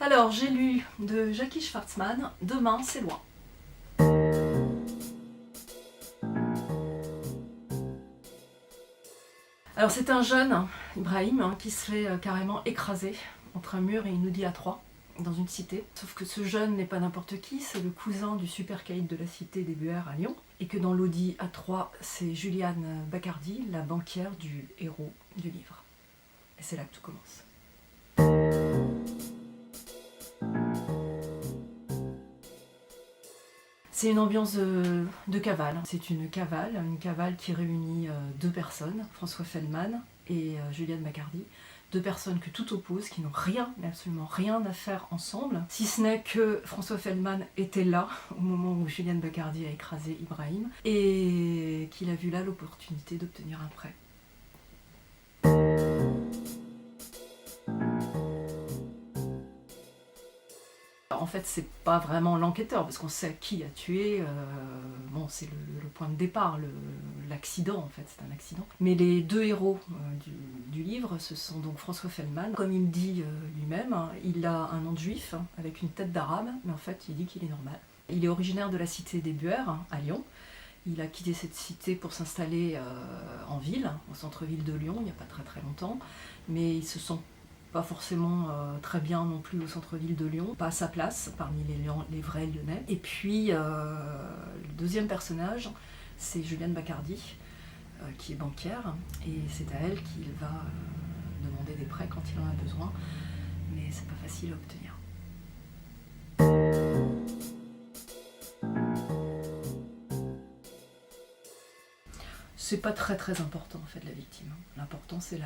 Alors, j'ai lu de Jackie Schwartzman, Demain, c'est loin. Alors, c'est un jeune, Ibrahim, qui se fait carrément écraser entre un mur et une Audi A3 dans une cité. Sauf que ce jeune n'est pas n'importe qui, c'est le cousin du super caïd de la cité des Buères à Lyon. Et que dans l'Audi A3, c'est Juliane Bacardi, la banquière du héros du livre. Et c'est là que tout commence. C'est une ambiance de cavale. C'est une cavale qui réunit deux personnes, François Feldman et Juliane Bacardi. Deux personnes que tout oppose, qui n'ont rien, mais absolument rien à faire ensemble, si ce n'est que François Feldman était là au moment où Juliane Bacardi a écrasé Ibrahim et qu'il a vu là l'opportunité d'obtenir un prêt. En fait, c'est pas vraiment l'enquêteur, parce qu'on sait qui a tué. Bon, c'est le point de départ, l'accident, en fait, c'est un accident. Mais les deux héros du livre, ce sont donc François Feldman. Comme il dit lui-même, hein, il a un nom de juif, hein, avec une tête d'arabe, mais en fait, il dit qu'il est normal. Il est originaire de la cité des Buères, hein, à Lyon. Il a quitté cette cité pour s'installer en ville, au centre-ville de Lyon, il n'y a pas très très longtemps. Mais il se sent pas forcément très bien non plus au centre-ville de Lyon, pas à sa place parmi les vrais Lyonnais. Et puis le deuxième personnage, c'est Juliane Bacardi, qui est banquière, et c'est à elle qu'il va demander des prêts quand il en a besoin, mais c'est pas facile à obtenir. C'est pas très très important en fait la victime. L'important c'est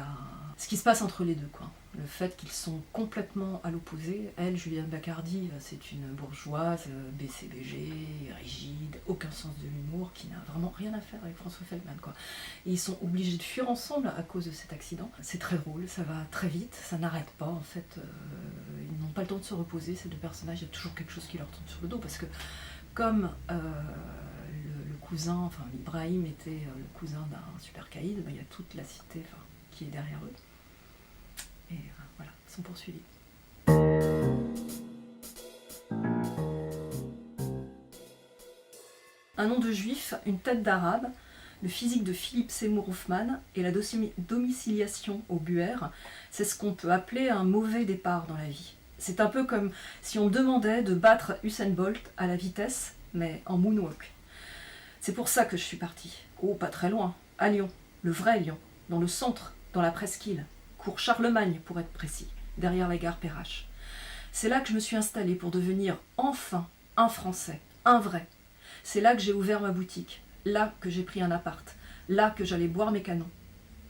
ce qui se passe entre les deux, quoi. Le fait qu'ils sont complètement à l'opposé. Elle, Juliane Bacardi, c'est une bourgeoise, BCBG, rigide, aucun sens de l'humour, qui n'a vraiment rien à faire avec François Feldman, quoi. Et ils sont obligés de fuir ensemble à cause de cet accident. C'est très drôle, ça va très vite, ça n'arrête pas en fait. Ils n'ont pas le temps de se reposer, ces deux personnages, il y a toujours quelque chose qui leur tombe sur le dos, parce que comme le cousin, enfin Ibrahim était le cousin d'un super caïd, il y a toute la cité qui est derrière eux. Et voilà, ils sont poursuivis. Un nom de juif, une tête d'arabe, le physique de Philippe Seymour Hoffman et la domiciliation aux Buères, c'est ce qu'on peut appeler un mauvais départ dans la vie. C'est un peu comme si on demandait de battre Usain Bolt à la vitesse, mais en moonwalk. C'est pour ça que je suis partie. Oh, pas très loin, à Lyon, le vrai Lyon, dans le centre, dans la presqu'île, cours Charlemagne pour être précis, derrière la gare Perrache. C'est là que je me suis installée pour devenir enfin un Français, un vrai. C'est là que j'ai ouvert ma boutique, là que j'ai pris un appart, là que j'allais boire mes canons.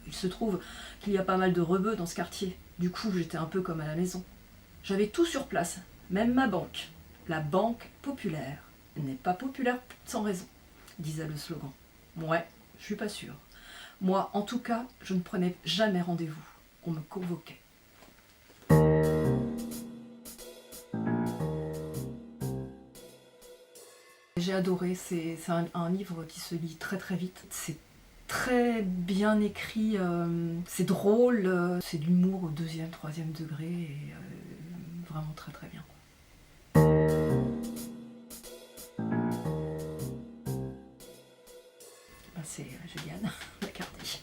Il se trouve qu'il y a pas mal de rebeux dans ce quartier, du coup j'étais un peu comme à la maison. J'avais tout sur place, même ma banque. La banque populaire n'est pas populaire sans raison, disait le slogan. Ouais, je suis pas sûre. Moi, en tout cas, je ne prenais jamais rendez-vous. On me convoquait. J'ai adoré, c'est un livre qui se lit très très vite. C'est très bien écrit, c'est drôle, c'est de l'humour au deuxième, troisième degré, et vraiment très très bien. C'est Juliane Bacardi.